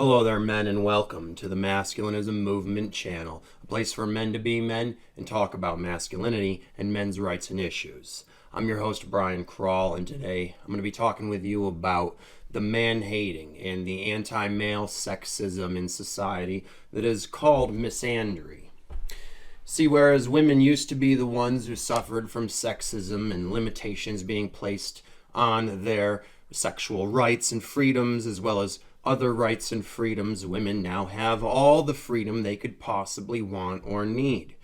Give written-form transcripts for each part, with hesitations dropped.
Hello there, men, and welcome to the Masculinism Movement channel, a place for men to be men and talk about masculinity and men's rights and issues. I'm your host, Brian Krall, and today I'm going to be talking with you about the man-hating and the anti-male sexism in society that is called misandry. See, whereas women used to be the ones who suffered from sexism and limitations being placed on their sexual rights and freedoms, as well as other rights and freedoms, women now have all the freedom they could possibly want or need.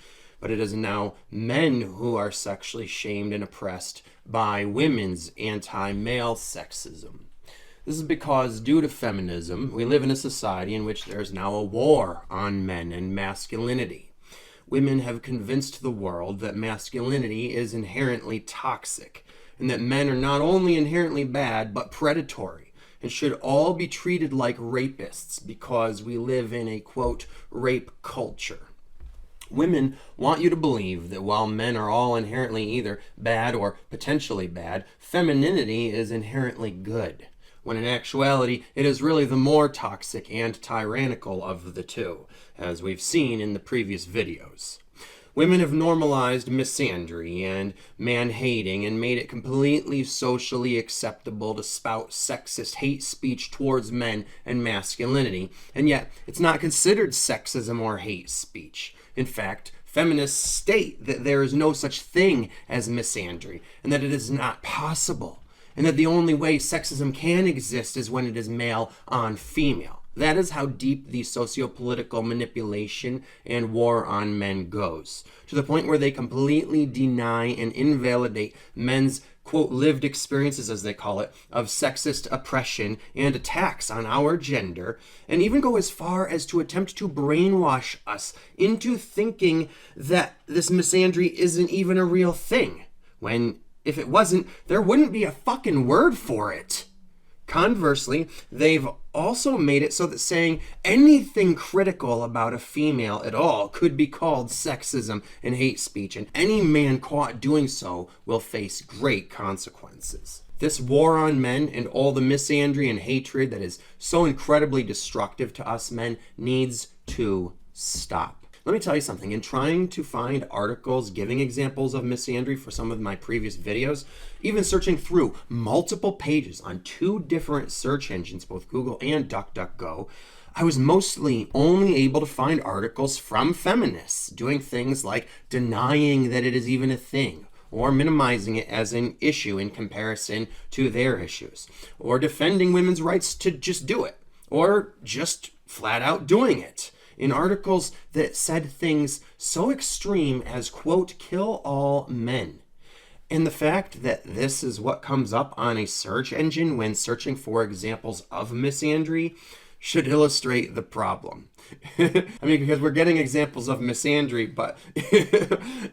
But it is now men who are sexually shamed and oppressed by women's anti-male sexism. This is because, due to feminism, we live in a society in which there is now a war on men and masculinity. Women have convinced the world that masculinity is inherently toxic, and that men are not only inherently bad, but predatory, and should all be treated like rapists because we live in a, quote, rape culture. Women want you to believe that while men are all inherently either bad or potentially bad, femininity is inherently good, when in actuality it is really the more toxic and tyrannical of the two, as we've seen in the previous videos. Women have normalized misandry and man-hating and made it completely socially acceptable to spout sexist hate speech towards men and masculinity, and yet it's not considered sexism or hate speech. In fact, feminists state that there is no such thing as misandry, and that it is not possible, and that the only way sexism can exist is when it is male on female. That is how deep the socio-political manipulation and war on men goes, to the point where they completely deny and invalidate men's, quote, lived experiences, as they call it, of sexist oppression and attacks on our gender, and even go as far as to attempt to brainwash us into thinking that this misandry isn't even a real thing, when if it wasn't, there wouldn't be a fucking word for it. Conversely, they've also made it so that saying anything critical about a female at all could be called sexism and hate speech, and any man caught doing so will face great consequences. This war on men and all the misandry and hatred that is so incredibly destructive to us men needs to stop. Let me tell you something. In trying to find articles giving examples of misandry for some of my previous videos, even searching through multiple pages on two different search engines, both Google and DuckDuckGo, I was mostly only able to find articles from feminists doing things like denying that it is even a thing, or minimizing it as an issue in comparison to their issues, or defending women's rights to just do it, or just flat out doing it, in articles that said things so extreme as, quote, kill all men. And the fact that this is what comes up on a search engine when searching for examples of misandry should illustrate the problem. I mean, because we're getting examples of misandry, but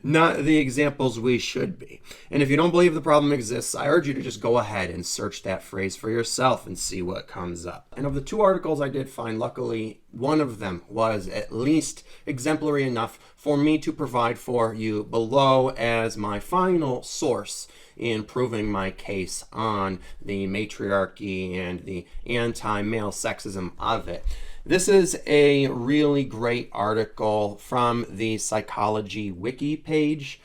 not the examples we should be. And if you don't believe the problem exists, I urge you to just go ahead and search that phrase for yourself and see what comes up. And of the two articles I did find, luckily, one of them was at least exemplary enough for me to provide for you below as my final source in proving my case on the matriarchy and the anti-male sexism of it. This is a really great article from the Sociology wiki page.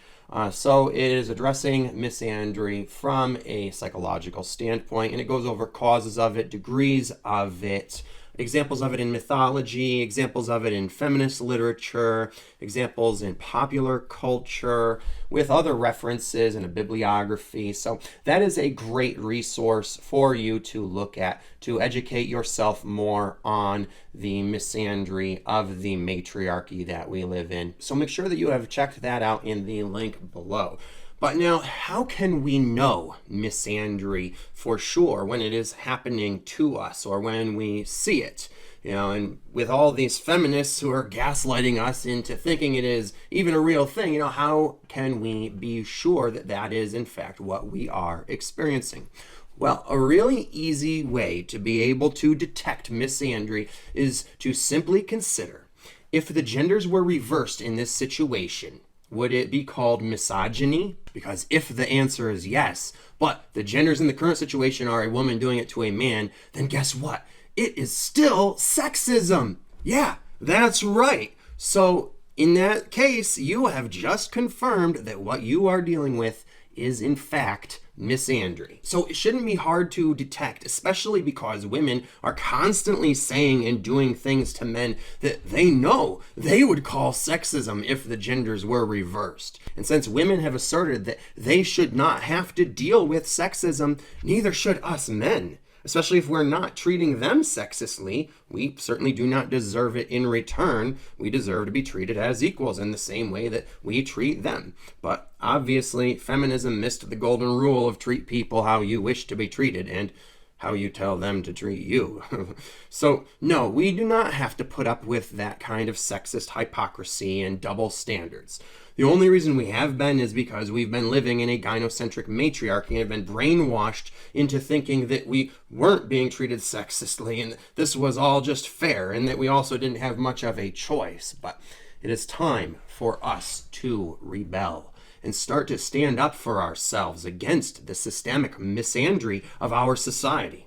So it is addressing misandry from a psychological standpoint, and it goes over causes of it, degrees of it, examples of it in mythology, examples of it in feminist literature, examples in popular culture, with other references and a bibliography. So that is a great resource for you to look at to educate yourself more on the misandry of the matriarchy that we live in. So make sure that you have checked that out in the link below. But now, how can we know misandry for sure when it is happening to us or when we see it? You know, and with all these feminists who are gaslighting us into thinking it is even a real thing, you know, how can we be sure that that is in fact what we are experiencing? Well, a really easy way to be able to detect misandry is to simply consider if the genders were reversed in this situation. Would it be called misogyny? Because if the answer is yes, but the genders in the current situation are a woman doing it to a man, then guess what? it is still sexism. Yeah, that's right. So in that case, you have just confirmed that what you are dealing with is in fact misandry. So it shouldn't be hard to detect, especially because women are constantly saying and doing things to men that they know they would call sexism if the genders were reversed. And since women have asserted that they should not have to deal with sexism, neither should us men. Especially if we're not treating them sexistly, we certainly do not deserve it in return. We deserve to be treated as equals in the same way that we treat them. But obviously, feminism missed the golden rule of treat people how you wish to be treated and how you tell them to treat you. So, no, we do not have to put up with that kind of sexist hypocrisy and double standards. The only reason we have been is because we've been living in a gynocentric matriarchy and have been brainwashed into thinking that we weren't being treated sexistly and this was all just fair and that we also didn't have much of a choice. But it is time for us to rebel and start to stand up for ourselves against the systemic misandry of our society.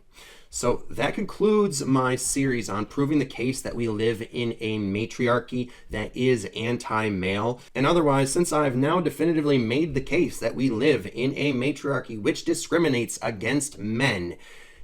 So that concludes my series on proving the case that we live in a matriarchy that is anti-male. And otherwise, since I've now definitively made the case that we live in a matriarchy which discriminates against men,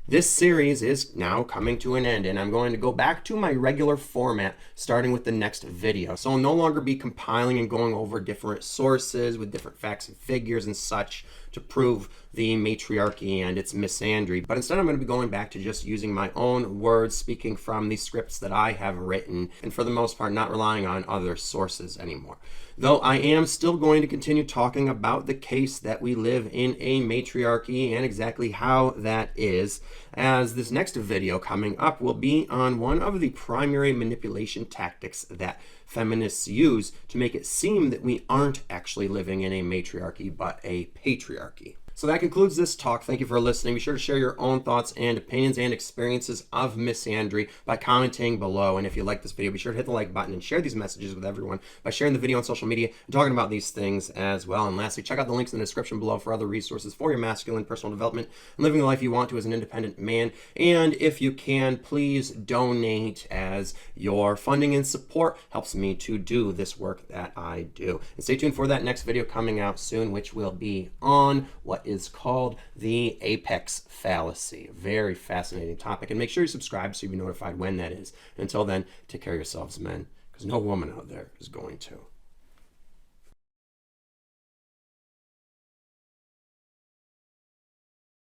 this series is now coming to an end, and I'm going to go back to my regular format starting with the next video. So I'll no longer be compiling and going over different sources with different facts and figures and such to prove the matriarchy and its misandry, but instead I'm going to be going back to just using my own words, speaking from the scripts that I have written, and for the most part not relying on other sources anymore. Though I am still going to continue talking about the case that we live in a matriarchy and exactly how that is, as this next video coming up will be on one of the primary manipulation tactics that feminists use to make it seem that we aren't actually living in a matriarchy but a patriarchy. So that concludes this talk. Thank you for listening. Be sure to share your own thoughts and opinions and experiences of misandry by commenting below. And if you like this video, be sure to hit the like button and share these messages with everyone by sharing the video on social media and talking about these things as well. And lastly, check out the links in the description below for other resources for your masculine personal development and living the life you want to as an independent man. And if you can, please donate, as your funding and support helps me to do this work that I do. And stay tuned for that next video coming out soon, which will be on what is called the apex fallacy. Very fascinating topic, and make sure you subscribe so you'll be notified when that is. And until then, take care of yourselves, men, because no woman out there is going to.